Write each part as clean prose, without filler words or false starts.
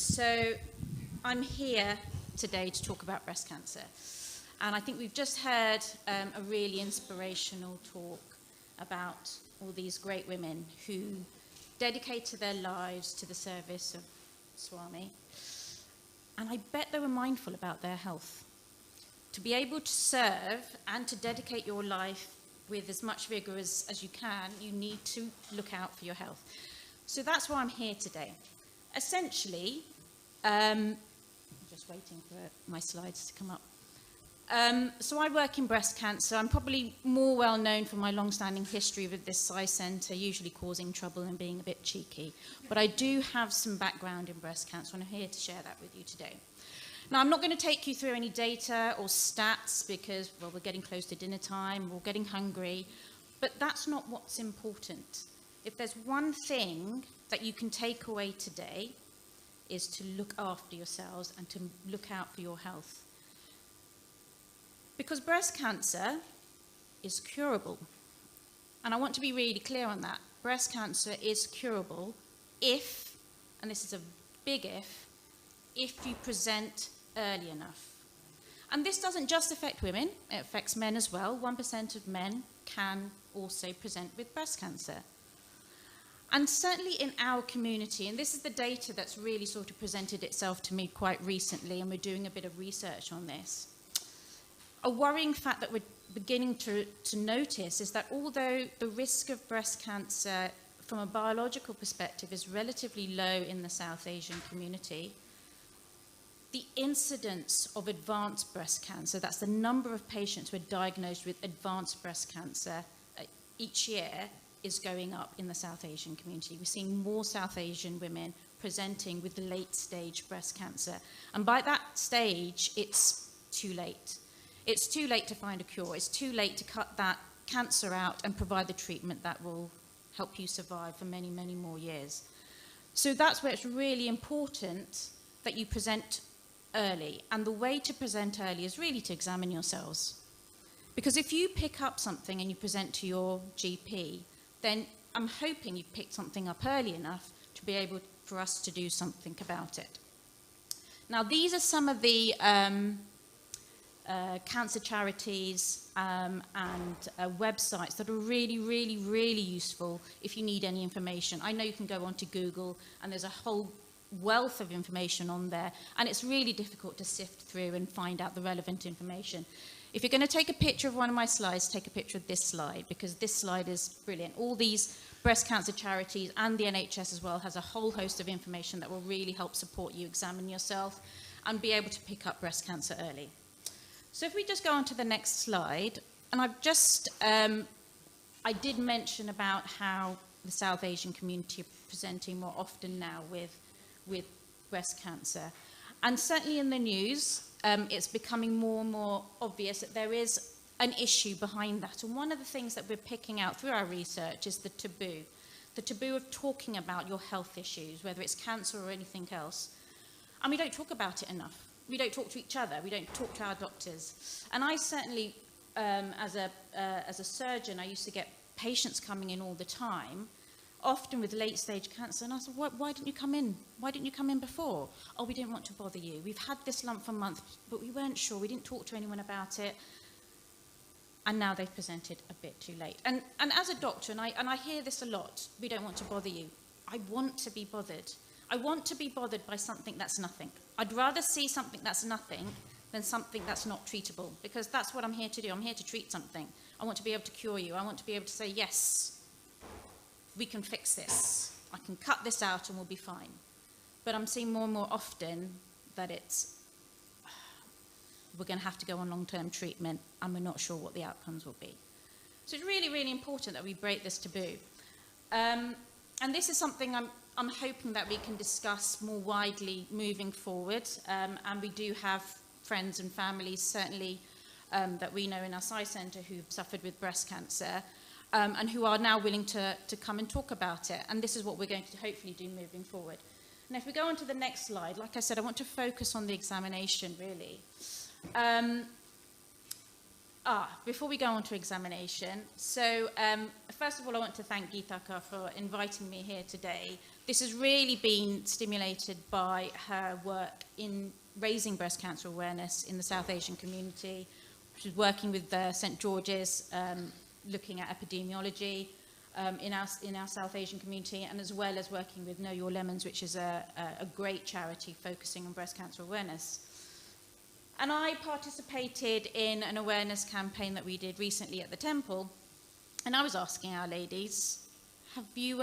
So I'm here today to talk about breast cancer. And I think we've just heard a really inspirational talk about all these great women who dedicated their lives to the service of Swami. And I bet they were mindful about their health. To be able to serve and to dedicate your life with as much vigor as you can, you need to look out for your health. So that's why I'm here today. Essentially, I'm just waiting for my slides to come up. So I work in breast cancer. I'm probably more well known for my long-standing history with this Sai Centre, usually causing trouble and being a bit cheeky. But I do have some background in breast cancer, and I'm here to share that with you today. Now, I'm not going to take you through any data or stats because, well, we're getting close to dinner time, we're getting hungry, but that's not what's important. If there's one thing that you can take away today, is to look after yourselves and to look out for your health. Because breast cancer is curable. And I want to be really clear on that. Breast cancer is curable if, and this is a big if you present early enough. And this doesn't just affect women, it affects men as well. 1% of men can also present with breast cancer. And certainly in our community, and this is the data that's really sort of presented itself to me quite recently, and we're doing a bit of research on this. A worrying fact that we're beginning to notice is that although the risk of breast cancer from a biological perspective is relatively low in the South Asian community, the incidence of advanced breast cancer, that's the number of patients who are diagnosed with advanced breast cancer each year, is going up in the South Asian community. We're seeing more South Asian women presenting with late-stage breast cancer. And by that stage, it's too late. It's too late to find a cure. It's too late to cut that cancer out and provide the treatment that will help you survive for many, many more years. So that's where it's really important that you present early. And the way to present early is really to examine yourselves. Because if you pick up something and you present to your GP, then I'm hoping you've picked something up early enough to be able for us to do something about it. Now, these are some of the cancer charities and websites that are really, really, really useful if you need any information. I know you can go onto Google and there's a whole wealth of information on there, and it's really difficult to sift through and find out the relevant information. If you're going to take a picture of one of my slides, take a picture of this slide, because this slide is brilliant. All these breast cancer charities and the NHS as well has a whole host of information that will really help support you examine yourself and be able to pick up breast cancer early. So if we just go on to the next slide, and I've just, I did mention about how the South Asian community are presenting more often now with breast cancer. And certainly in the news, it's becoming more and more obvious that there is an issue behind that. And one of the things that we're picking out through our research is the taboo of talking about your health issues, whether it's cancer or anything else. And we don't talk about it enough. We don't talk to each other. We don't talk to our doctors. And I certainly, as a surgeon, I used to get patients coming in all the time, often with late-stage cancer, and I said, why didn't you come in? Why didn't you come in before? Oh, we didn't want to bother you. We've had this lump for months, but we weren't sure. We didn't talk to anyone about it. And now they've presented a bit too late. And as a doctor, and I hear this a lot, we don't want to bother you. I want to be bothered. I want to be bothered by something that's nothing. I'd rather see something that's nothing than something that's not treatable, because that's what I'm here to do. I'm here to treat something. I want to be able to cure you. I want to be able to say, yes, we can fix this. I can cut this out and we'll be fine. But I'm seeing more and more often that we're going to have to go on long-term treatment and we're not sure what the outcomes will be. So it's really, really important that we break this taboo. And this is something I'm hoping that we can discuss more widely moving forward. And we do have friends and families, certainly, that we know in our Sai Centre who've suffered with breast cancer, and who are now willing to come and talk about it. And this is what we're going to hopefully do moving forward. And if we go on to the next slide, like I said, I want to focus on the examination, really. Before we go on to examination, so first of all, I want to thank Geethaka for inviting me here today. This has really been stimulated by her work in raising breast cancer awareness in the South Asian community. She's working with St George's, looking at epidemiology in our South Asian community, and as well as working with Know Your Lemons, which is a great charity focusing on breast cancer awareness. And I participated in an awareness campaign that we did recently at the temple, and I was asking our ladies, have you,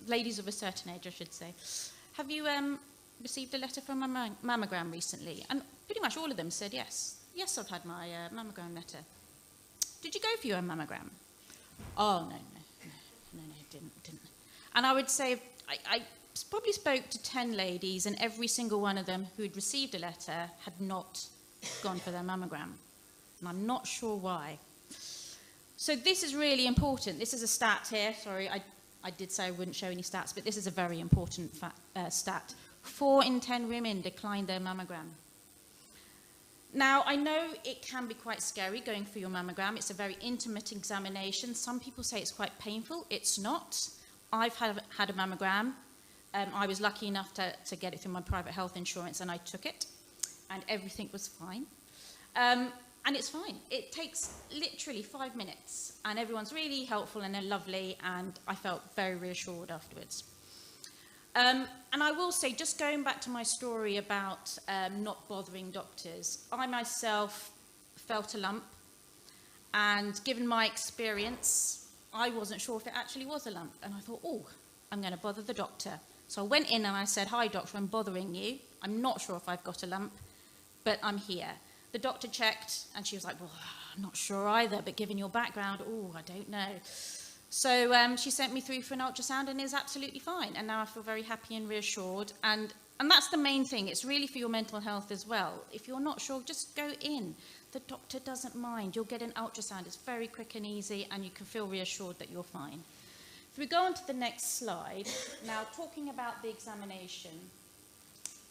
ladies of a certain age I should say, have you received a letter from a mammogram recently? And pretty much all of them said yes. Yes, I've had my mammogram letter. Did you go for your mammogram? Oh, no, didn't. And I would say, I probably spoke to 10 ladies, and every single one of them who'd received a letter had not gone for their mammogram. And I'm not sure why. So this is really important. This is a stat here. Sorry, I did say I wouldn't show any stats, but this is a very important stat. 4 in 10 women declined their mammogram. Now, I know it can be quite scary going for your mammogram. It's a very intimate examination. Some people say it's quite painful. It's not. I've had a mammogram. I was lucky enough to get it through my private health insurance, and I took it, and everything was fine. And it's fine. It takes literally 5 minutes, and everyone's really helpful and they're lovely, and I felt very reassured afterwards. And I will say, just going back to my story about not bothering doctors, I myself felt a lump, and given my experience, I wasn't sure if it actually was a lump, and I thought, oh, I'm going to bother the doctor. So I went in and I said, hi doctor, I'm bothering you. I'm not sure if I've got a lump, but I'm here. The doctor checked, and she was like, well, I'm not sure either, but given your background, oh, I don't know. So she sent me through for an ultrasound, and is absolutely fine. And now I feel very happy and reassured. And that's the main thing. It's really for your mental health as well. If you're not sure, just go in. The doctor doesn't mind. You'll get an ultrasound. It's very quick and easy, and you can feel reassured that you're fine. If we go on to the next slide, now talking about the examination,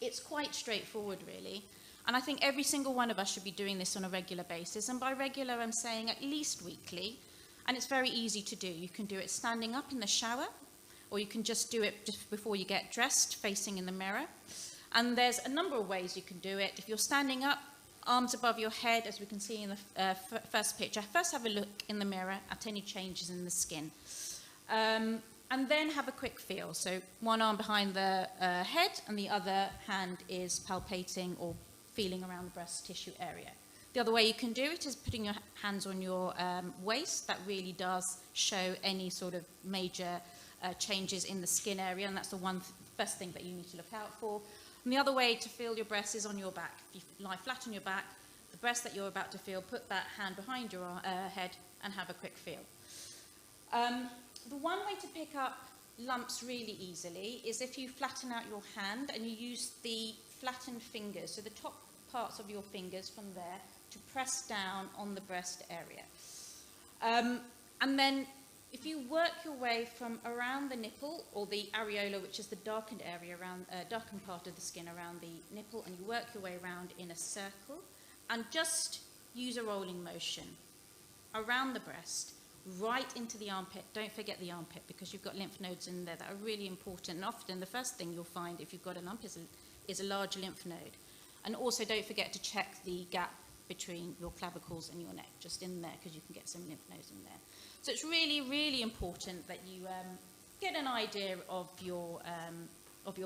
it's quite straightforward, really. And I think every single one of us should be doing this on a regular basis. And by regular, I'm saying at least weekly. And it's very easy to do. You can do it standing up in the shower, or you can just do it just before you get dressed, facing in the mirror. And there's a number of ways you can do it. If you're standing up, arms above your head, as we can see in the first picture, first have a look in the mirror at any changes in the skin. And then have a quick feel. So one arm behind the head, and the other hand is palpating or feeling around the breast tissue area. The other way you can do it is putting your hands on your waist. That really does show any sort of major changes in the skin area, and that's the first thing that you need to look out for. And the other way to feel your breast is on your back. If you lie flat on your back, the breast that you're about to feel, put that hand behind your head and have a quick feel. The one way to pick up lumps really easily is if you flatten out your hand and you use the flattened fingers, so the top parts of your fingers from there, to press down on the breast area. And then if you work your way from around the nipple, or the areola, which is the darkened area around, darkened part of the skin around the nipple, and you work your way around in a circle, and just use a rolling motion around the breast, right into the armpit. Don't forget the armpit, because you've got lymph nodes in there that are really important. And often the first thing you'll find if you've got a lump is a large lymph node. And also don't forget to check the gap between your clavicles and your neck, just in there, because you can get some lymph nodes in there. So it's really, really important that you get an idea of your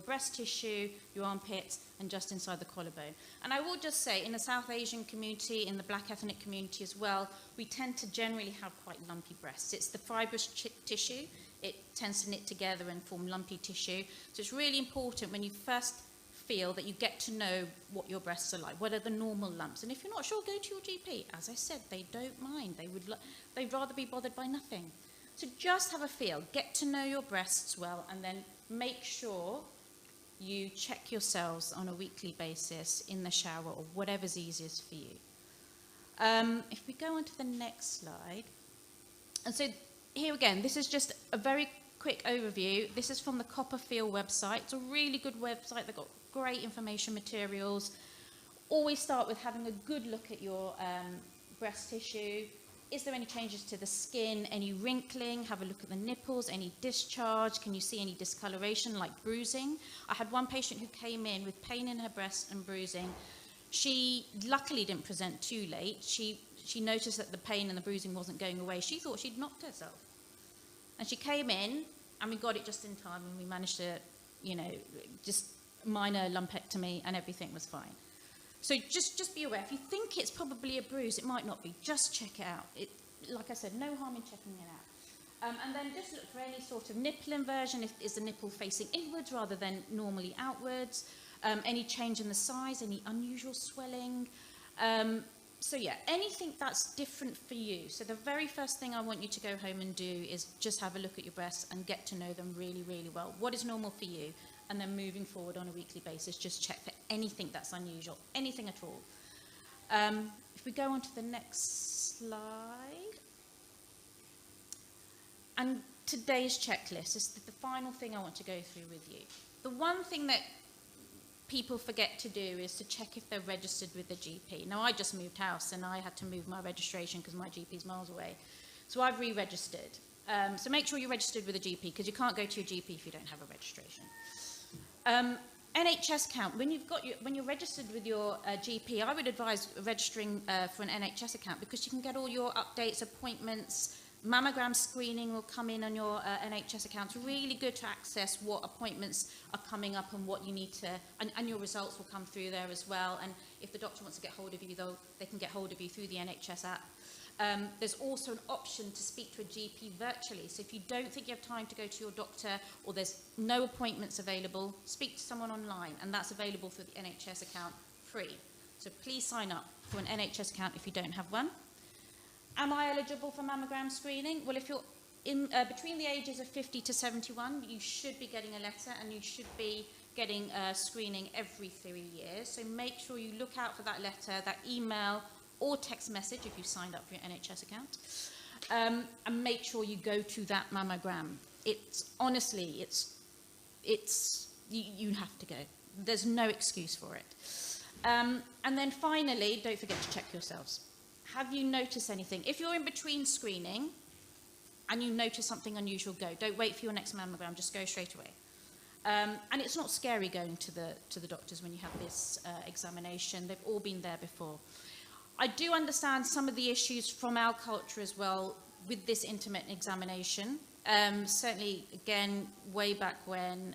breast tissue, your armpits, and just inside the collarbone. And I will just say, in the South Asian community, in the black ethnic community as well, we tend to generally have quite lumpy breasts. It's the fibrous tissue. It tends to knit together and form lumpy tissue. So it's really important when you first feel that you get to know what your breasts are like. What are the normal lumps? And if you're not sure, go to your GP. As I said, they don't mind. They'd rather be bothered by nothing. So just have a feel. Get to know your breasts well, and then make sure you check yourselves on a weekly basis in the shower, or whatever's easiest for you. If we go on to the next slide. And so here again, this is just a very quick overview. This is from the Copperfield website. It's a really good website. They've got great information materials. Always start with having a good look at your breast tissue. Is there any changes to the skin, any wrinkling? Have a look at the nipples, any discharge? Can you see any discoloration like bruising? I had one patient who came in with pain in her breast and bruising. She luckily didn't present too late. She noticed that the pain and the bruising wasn't going away. She thought she'd knocked herself. And she came in, and we got it just in time, and we managed to, just minor lumpectomy, and everything was fine. So just be aware. If you think it's probably a bruise, it might not be. Just check it out. Like I said, no harm in checking it out. And then just look for any sort of nipple inversion. Is the nipple facing inwards rather than normally outwards? Any change in the size, any unusual swelling. So yeah, anything that's different for you. So the very first thing I want you to go home and do is just have a look at your breasts and get to know them really, really well. What is normal for you? And then moving forward on a weekly basis, just check for anything that's unusual, anything at all. If we go on to the next slide. And today's checklist is the final thing I want to go through with you. The one thing that people forget to do is to check if they're registered with the GP. Now, I just moved house and I had to move my registration because my GP is miles away. So I've re-registered. So make sure you're registered with a GP, because you can't go to your GP if you don't have a registration. NHS account. When you're registered with your GP, I would advise registering for an NHS account, because you can get all your updates, appointments. Mammogram screening will come in on your NHS account. It's really good to access what appointments are coming up and what you need to, and your results will come through there as well. And if the doctor wants to get hold of you, they can get hold of you through the NHS app. There's also an option to speak to a GP virtually. So if you don't think you have time to go to your doctor, or there's no appointments available, speak to someone online, and that's available through the NHS account free. So please sign up for an NHS account if you don't have one. Am I eligible for mammogram screening? Well, if you're in between the ages of 50 to 71, you should be getting a letter, and you should be getting screening every 3 years. So make sure you look out for that letter, that email, or text message if you've signed up for your NHS account, and make sure you go to that mammogram. Honestly, you have to go. There's no excuse for it. And then finally, don't forget to check yourselves. Have you noticed anything? If you're in between screening and you notice something unusual, go. Don't wait for your next mammogram, just go straight away. And it's not scary going to the doctors when you have this examination. They've all been there before. I do understand some of the issues from our culture as well with this intimate examination. Certainly, again, way back when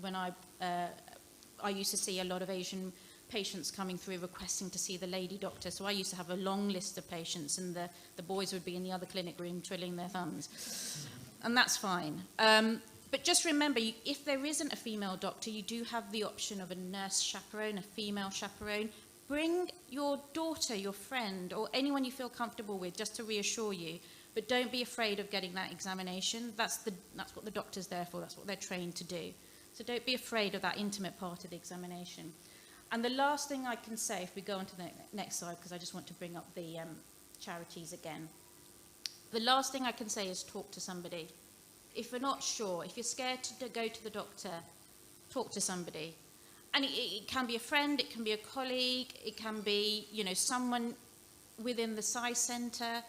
I used to see a lot of Asian patients coming through requesting to see the lady doctor. So I used to have a long list of patients, and the boys would be in the other clinic room twiddling their thumbs. And that's fine. But just remember, if there isn't a female doctor, you do have the option of a nurse chaperone, a female chaperone. Bring your daughter, your friend, or anyone you feel comfortable with, just to reassure you. But don't be afraid of getting that examination. That's what the doctor's there for. That's what they're trained to do. So don't be afraid of that intimate part of the examination. And the last thing I can say, if we go on to the next slide, because I just want to bring up the charities again. The last thing I can say is talk to somebody. If you're not sure, if you're scared to go to the doctor, talk to somebody. And it can be a friend, it can be a colleague, it can be, someone within the Sai Centre.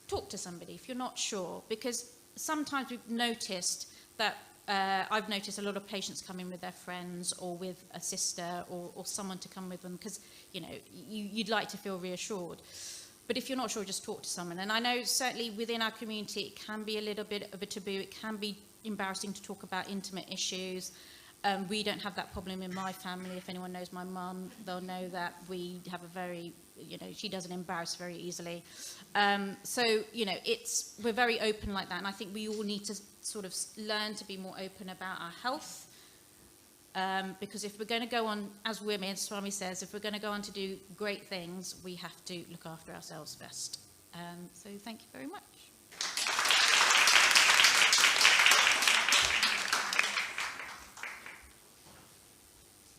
Talk to somebody if you're not sure, because sometimes we've noticed that I've noticed a lot of patients come in with their friends or with a sister or someone to come with them, because, you'd like to feel reassured. But if you're not sure, just talk to someone. And I know certainly within our community, it can be a little bit of a taboo. It can be embarrassing to talk about intimate issues. We don't have that problem in my family. If anyone knows my mum, they'll know that we have a very, she doesn't embarrass very easily. So, we're very open like that. And I think we all need to sort of learn to be more open about our health. Because if we're going to go on, as women, Swami says, if we're going to go on to do great things, we have to look after ourselves first. So thank you very much.